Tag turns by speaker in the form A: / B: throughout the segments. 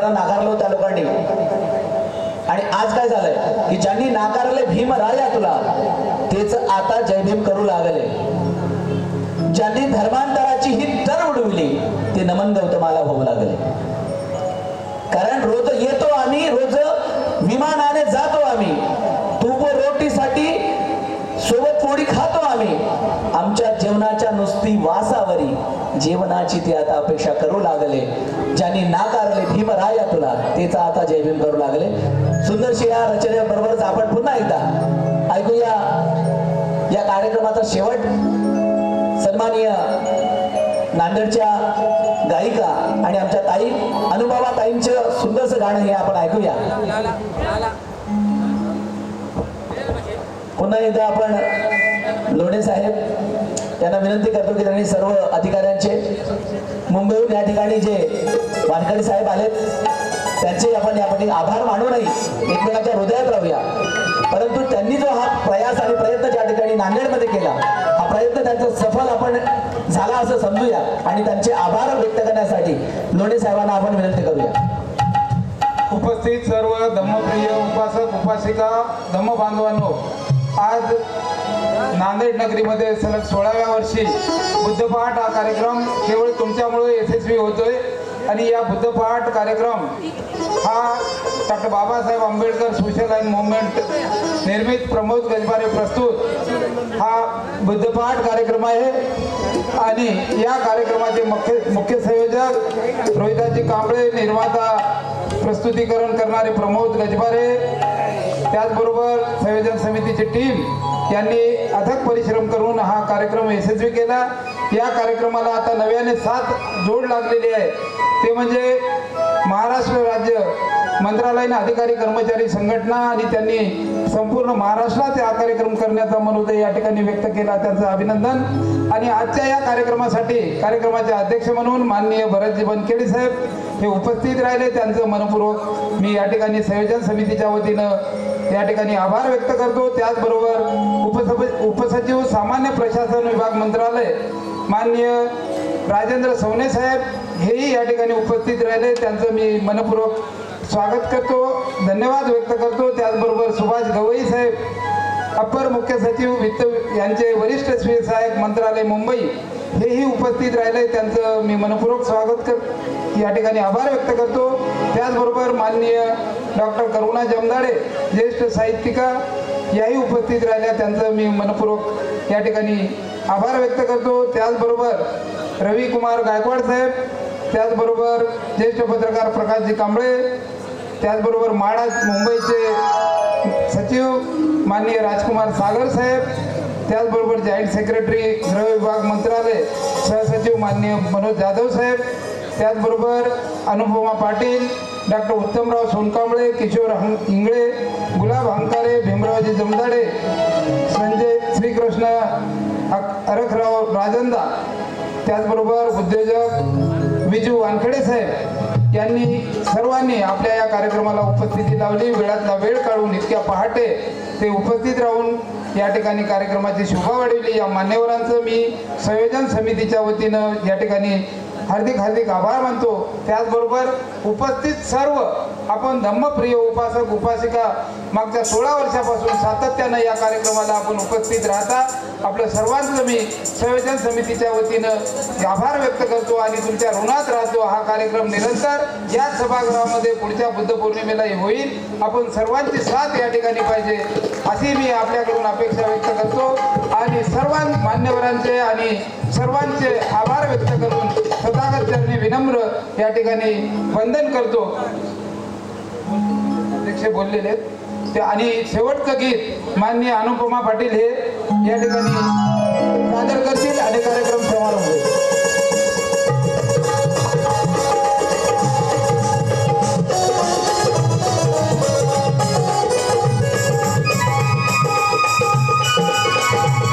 A: भीमरावाला नाकारलं त्या लोकांनी, आणि आज काय झालंय की ज्यांनी नाकारले भीमराया तुला तेच आता जय भीम करू लागले. ज्यांनी धर्मांतराची ही तर उडविली ते नमन गौतमाला होऊ लागले. कारण रोज येतो आम्ही, रोज विमानाने जातो आम्ही, तूप रोटीसाठी सोबत पोळी खातो आम्ही, आमच्या जेवणाच्या नुसती वासावरी जेवणाची ते आता अपेक्षा करू लागले. ज्यांनी नाकारले भीमराया तुला तेच आता जय भीम करू लागले. सुंदरशी या रचनेबरोबरच आपण पुन्हा एकदा ऐकूया या कार्यक्रमाचा शेवट. सन्माननीय नांदेडच्या गायिका आणि आमच्या ताई अनुभवा ताईंचं सुंदरसं गाणं हे आपण ऐकूया. पुन्हा एकदा आपण लोणे साहेब यांना विनंती करतो की त्यांनी सर्व अधिकाऱ्यांचे, मुंबईहून या ठिकाणी जे वानखडे साहेब आलेत त्यांचे आपण यासाठी आभार मानू नाही, एकमेकांच्या हृदयात राहूया. परंतु त्यांनी जो हा प्रयास आणि प्रयत्न ज्या ठिकाणी नांदेडमध्ये केला, हा प्रयत्न त्यांचा सफल आपण झाला असं समजूया आणि त्यांचे आभार व्यक्त करण्यासाठी लोणे साहेबांना आपण विनंती करूया.
B: उपस्थित सर्व धम्मप्रिय उपासक उपासिका धम्म बांधवांनो, आज नांदेड नगरीमध्ये सलग 16व्या वर्षी बुद्धपहाट हा कार्यक्रम केवळ तुमच्यामुळे यशस्वी होतोय. आणि या बुद्धपहाट कार्यक्रम हा doctor Babasaheb Ambedkar social line movement निर्मित प्रमोद गजबारे प्रस्तुत हा बुद्धपहाट कार्यक्रम आहे. आणि या कार्यक्रमाचे मुख्य संयोजक रोहिदाजी कांबळे, निर्माता प्रस्तुतीकरण करणारे प्रमोद गजबारे, त्याचबरोबर संयोजन समितीची टीम यांनी अथक परिश्रम करून हा कार्यक्रम यशस्वी केला. या कार्यक्रमाला आता नव्याने 7 जोड लागलेली आहे. ते म्हणजे महाराष्ट्र राज्य मंत्रालयीन अधिकारी कर्मचारी संघटना, आणि त्यांनी संपूर्ण महाराष्ट्रात हा कार्यक्रम करण्याचा मनोदय या ठिकाणी व्यक्त केला, त्यांचं अभिनंदन. आणि आजच्या या कार्यक्रमासाठी कार्यक्रमाचे अध्यक्ष म्हणून माननीय भरतजी बनखेडे साहेब हे उपस्थित राहिले, त्यांचं मनपूर्वक मी या ठिकाणी संयोजन समितीच्या वतीनं या ठिकाणी आभार व्यक्त करतो. त्याचबरोबर उपसचिव सामान्य प्रशासन विभाग मंत्रालय माननीय राजेंद्र सवने साहेब हेही या ठिकाणी उपस्थित राहिले, त्यांचं मी मनपूर्वक स्वागत करतो, धन्यवाद व्यक्त करतो. त्याचबरोबर सुभाष गवई साहेब अपर मुख्य सचिव वित्त यांचे वरिष्ठ सहाय्यक मंत्रालय मुंबई हेही उपस्थित राहिले, त्यांचं मी मनपूर्वक स्वागत या ठिकाणी आभार व्यक्त करतो. त्याचबरोबर माननीय डॉक्टर करुणा जमदाडे ज्येष्ठ साहित्यिका याही उपस्थित राहिल्या, त्यांचं मी मनपूर्वक या ठिकाणी आभार व्यक्त करतो. त्याचबरोबर रवी कुमार गायकवाड साहेब, त्याचबरोबर ज्येष्ठ पत्रकार प्रकाशजी कांबळे, त्याचबरोबर माडा मुंबईचे सचिव माननीय राजकुमार सागर साहेब, त्याचबरोबर जॉईंट सेक्रेटरी गृह विभाग मंत्रालय सहसचिव माननीय मनोज जाधव साहेब, त्याचबरोबर अनुपमा पाटील, डॉक्टर उत्तमराव सोनकांबळे, किशोर इंगळे, गुलाब हंकारे, भीमरावजी जमदाडे, संजय श्रीकृष्ण अरखराव राजंदा, त्याचबरोबर उद्योजक विजू वानखेडे साहेब यांनी सर्वांनी आपल्या या कार्यक्रमाला उपस्थिती लावली. वेळातला वेळ काढून इतक्या पहाटे ते उपस्थित राहून या ठिकाणी कार्यक्रमाची शोभा वाढवली. या मान्यवरांचं मी संयोजन समितीच्या वतीनं या ठिकाणी हार्दिक आभार मानतो. त्याचबरोबर उपस्थित सर्व आपण धम्मप्रिय उपासक उपासिका मागच्या 16 वर्षापासून सातत्यानं या कार्यक्रमाला आपण उपस्थित राहता, आपल्या सर्वांचं मी संयोजन समितीच्या वतीनं आभार व्यक्त करतो आणि तुमच्या ऋणात राहतो. हा कार्यक्रम निरंतर या सभागृहामध्ये पुढच्या बुद्ध पौर्णिमेला होईल. आपण सर्वांची साथ या ठिकाणी पाहिजे अशी मी आपल्याकडून अपेक्षा व्यक्त करतो आणि सर्व मान्यवरांचे आणि सर्वांचे आभार व्यक्त करून तथागत चरणी विनम्र या ठिकाणी वंदन करतो. अध्यक्ष बोललेले ते आणि शेवटचं गीत माननीय अनुपमा पाटील हे या ठिकाणी सादर करतील आणि कार्यक्रम समारंभ होईल.
C: Thank you.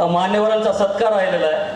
C: मान्यवरांचा सत्कार राहिलेला आहे.